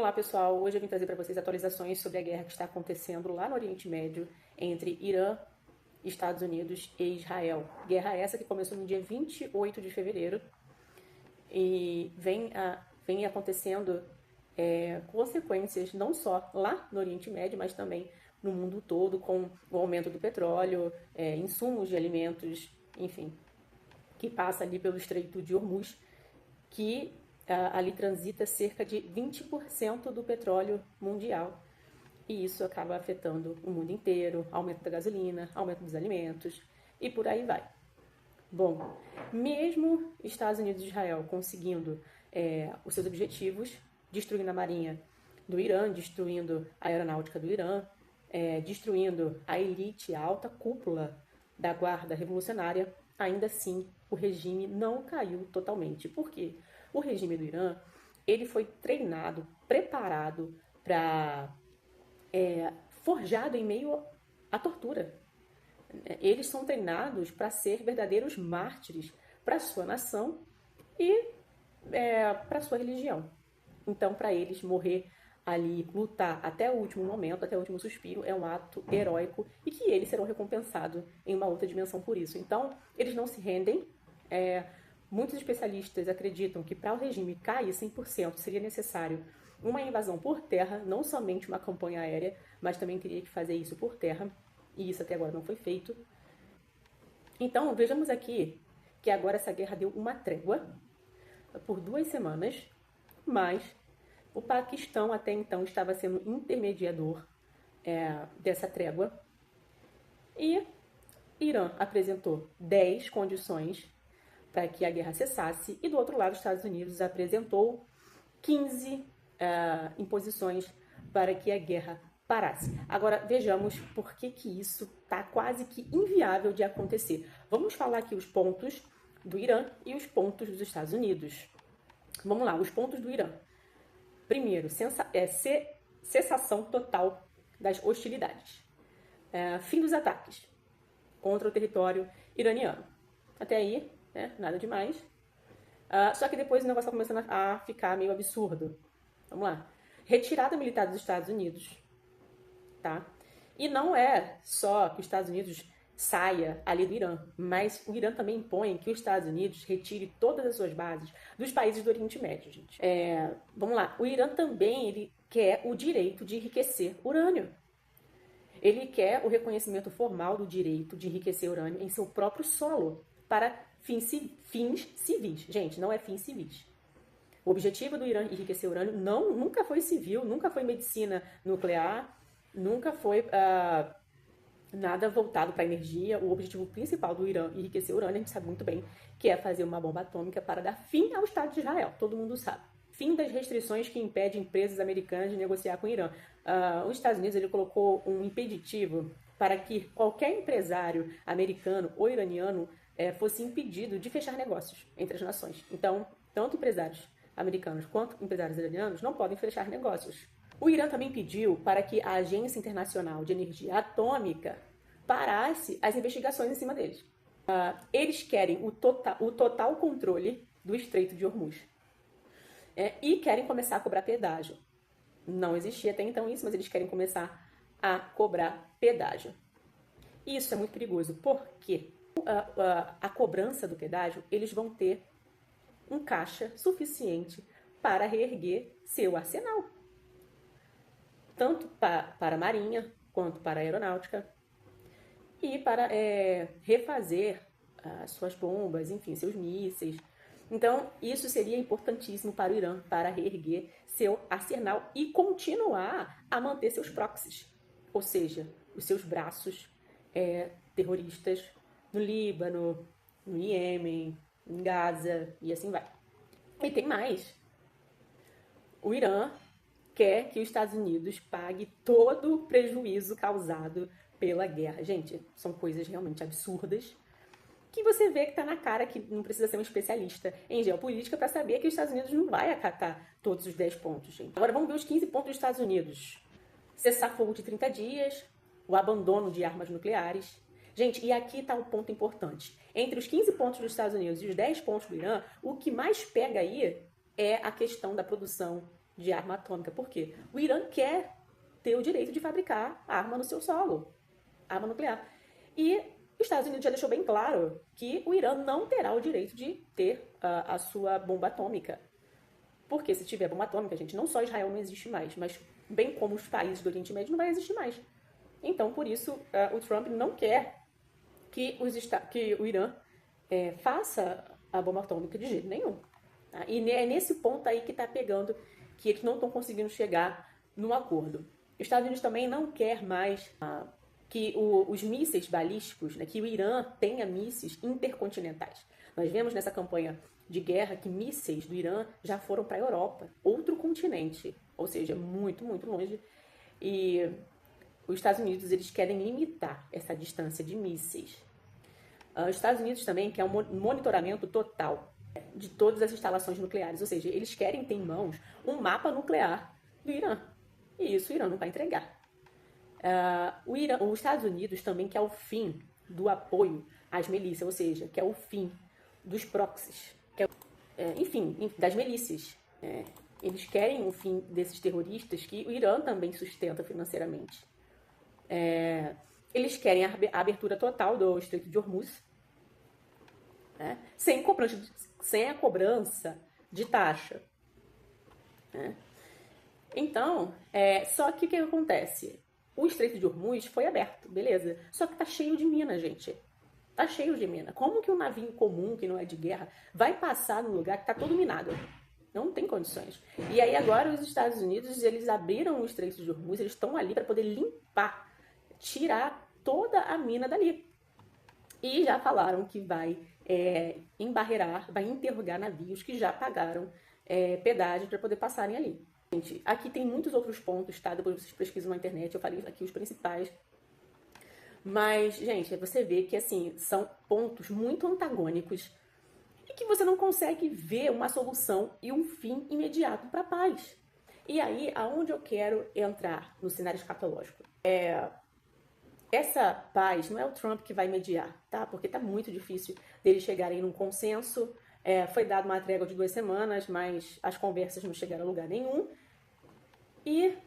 Olá pessoal, hoje eu vim trazer para vocês atualizações sobre a guerra que está acontecendo lá no Oriente Médio entre Irã, Estados Unidos e Israel. Guerra essa que começou no dia 28 de fevereiro e vem acontecendo consequências não só lá no Oriente Médio, mas também no mundo todo, com o aumento do petróleo, insumos de alimentos, enfim, que passa ali pelo Estreito de Hormuz, que ali transita cerca de 20% do petróleo mundial. E isso acaba afetando o mundo inteiro, aumento da gasolina, aumento dos alimentos e por aí vai. Bom, mesmo Estados Unidos e Israel conseguindo os seus objetivos, destruindo a marinha do Irã, destruindo a aeronáutica do Irã, destruindo a elite, a alta cúpula da guarda revolucionária, ainda assim o regime não caiu totalmente. Por quê? O regime do Irã, ele foi treinado, preparado para forjado em meio à tortura. Eles são treinados para ser verdadeiros mártires para sua nação e para sua religião. Então, para eles, morrer ali, lutar até o último momento, até o último suspiro, é um ato heróico e que eles serão recompensados em uma outra dimensão por isso. Então, eles não se rendem. Muitos especialistas acreditam que para o regime cair 100% seria necessário uma invasão por terra, não somente uma campanha aérea, mas também teria que fazer isso por terra, e isso até agora não foi feito. Então, vejamos aqui que agora essa guerra deu uma trégua por 2 semanas, mas o Paquistão até então estava sendo intermediador dessa trégua, e Irã apresentou 10 condições para que a guerra cessasse, e do outro lado os Estados Unidos apresentou 15 imposições para que a guerra parasse. Agora vejamos por que isso está quase que inviável de acontecer. Vamos falar aqui os pontos do Irã e os pontos dos Estados Unidos. Vamos lá, os pontos do Irã. Primeiro, cessação total das hostilidades. Fim dos ataques contra o território iraniano. Até aí, nada demais. Só que depois o negócio está começando a ficar meio absurdo. Vamos lá. Retirada militar dos Estados Unidos. Tá? E não é só que os Estados Unidos saia ali do Irã, mas o Irã também impõe que os Estados Unidos retire todas as suas bases dos países do Oriente Médio, gente. Vamos lá. O Irã também ele quer o direito de enriquecer urânio. Ele quer o reconhecimento formal do direito de enriquecer urânio em seu próprio solo para fins civis. Gente, não é fins civis. O objetivo do Irã enriquecer urânio nunca foi civil, nunca foi medicina nuclear, nunca foi nada voltado para a energia. O objetivo principal do Irã enriquecer urânio, a gente sabe muito bem, que é fazer uma bomba atômica para dar fim ao Estado de Israel. Todo mundo sabe. Fim das restrições que impedem empresas americanas de negociar com o Irã. Os Estados Unidos ele colocou um impeditivo para que qualquer empresário americano ou iraniano fosse impedido de fechar negócios entre as nações. Então, tanto empresários americanos quanto empresários iranianos não podem fechar negócios. O Irã também pediu para que a Agência Internacional de Energia Atômica parasse as investigações em cima deles. Eles querem o total controle do Estreito de Hormuz. E querem começar a cobrar pedágio. Não existia até então isso, mas eles querem começar a cobrar pedágio. Isso é muito perigoso, porque a cobrança do pedágio, eles vão ter um caixa suficiente para reerguer seu arsenal. Tanto para a marinha, quanto para a aeronáutica, e para refazer suas bombas, enfim, seus mísseis. Então, isso seria importantíssimo para o Irã, para reerguer seu arsenal e continuar a manter seus proxies, ou seja, os seus braços terroristas no Líbano, no Iêmen, em Gaza e assim vai. E tem mais. O Irã quer que os Estados Unidos pague todo o prejuízo causado pela guerra. Gente, são coisas realmente absurdas que você vê que tá na cara que não precisa ser um especialista em geopolítica para saber que os Estados Unidos não vai acatar todos os 10 pontos, gente. Agora vamos ver os 15 pontos dos Estados Unidos. Cessar fogo de 30 dias, o abandono de armas nucleares. Gente, e aqui está um ponto importante. Entre os 15 pontos dos Estados Unidos e os 10 pontos do Irã, o que mais pega aí é a questão da produção de arma atômica. Por quê? O Irã quer ter o direito de fabricar arma no seu solo, arma nuclear. E os Estados Unidos já deixou bem claro que o Irã não terá o direito de ter a sua bomba atômica. Porque se tiver bomba atômica, gente, não só Israel não existe mais, mas bem como os países do Oriente Médio não vai existir mais. Então, por isso, o Trump não quer que o Irã faça a bomba atômica de jeito nenhum. Tá? E é nesse ponto aí que está pegando, que eles não estão conseguindo chegar num acordo. Os Estados Unidos também não quer mais que os mísseis balísticos, né, que o Irã tenha mísseis intercontinentais. Nós vemos nessa campanha de guerra que mísseis do Irã já foram para a Europa, outro continente, ou seja, muito, muito longe. E os Estados Unidos eles querem limitar essa distância de mísseis. Os Estados Unidos também quer um monitoramento total de todas as instalações nucleares, ou seja, eles querem ter em mãos um mapa nuclear do Irã. E isso o Irã não vai entregar. Os Estados Unidos também quer o fim do apoio às milícias, ou seja, quer o fim dos proxies, enfim, das milícias. Eles querem o fim desses terroristas que o Irã também sustenta financeiramente. Eles querem a abertura total do Estreito de Hormuz, né, sem a cobrança de taxa. Né? Então, só que o que acontece? O Estreito de Hormuz foi aberto, beleza. Só que tá cheio de mina, gente. Tá cheio de mina. Como que um navio comum, que não é de guerra, vai passar num lugar que tá todo minado? Não tem condições. E aí agora os Estados Unidos, eles abriram o Estreito de Hormuz, eles estão ali para poder limpar, tirar toda a mina dali. E já falaram que vai embarrear, vai interrogar navios que já pagaram pedágio para poder passarem ali. Gente, aqui tem muitos outros pontos, tá? Depois vocês pesquisam na internet, eu falei aqui os principais. Mas, gente, você vê que, assim, são pontos muito antagônicos e que você não consegue ver uma solução e um fim imediato para a paz. E aí, aonde eu quero entrar no cenário escatológico? Essa paz não é o Trump que vai mediar, tá? Porque tá muito difícil deles chegarem num consenso. Foi dada uma trégua de 2 semanas, mas as conversas não chegaram a lugar nenhum. E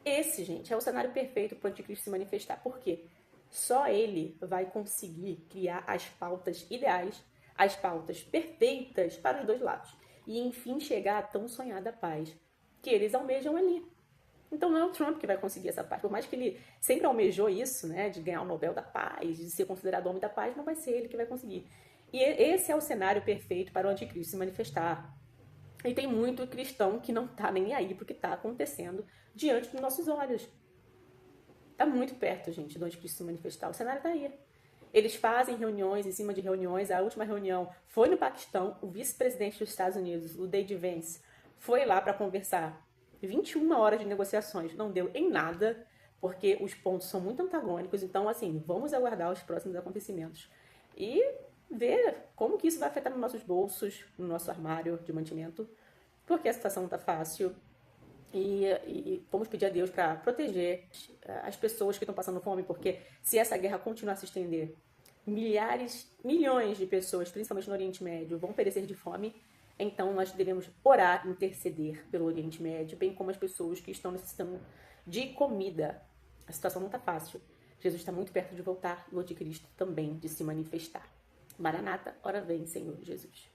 esse, gente, é o cenário perfeito para o anticristo se manifestar. Por quê? Só ele vai conseguir criar as pautas ideais, as pautas perfeitas para os dois lados. E, enfim, chegar à tão sonhada paz que eles almejam ali. Então não é o Trump que vai conseguir essa paz. Por mais que ele sempre almejou isso, né, de ganhar o Nobel da Paz, de ser considerado homem da paz, não vai ser ele que vai conseguir. E esse é o cenário perfeito para o anticristo se manifestar. E tem muito cristão que não tá nem aí porque tá acontecendo diante dos nossos olhos. Tá muito perto, gente, do anticristo se manifestar. O cenário tá aí. Eles fazem reuniões em cima de reuniões. A última reunião foi no Paquistão. O vice-presidente dos Estados Unidos, o J.D. Vance, foi lá para conversar. 21 horas de negociações. Não deu em nada, porque os pontos são muito antagônicos. Então, assim, vamos aguardar os próximos acontecimentos. E ver como que isso vai afetar nos nossos bolsos, no nosso armário de mantimento, porque a situação não tá fácil. E vamos pedir a Deus para proteger as pessoas que estão passando fome, porque se essa guerra continuar a se estender, milhões de pessoas, principalmente no Oriente Médio, vão perecer de fome. Então nós devemos orar e interceder pelo Oriente Médio, bem como as pessoas que estão necessitando de comida. A situação não está fácil. Jesus está muito perto de voltar e o anticristo também de se manifestar. Maranata, ora vem, Senhor Jesus.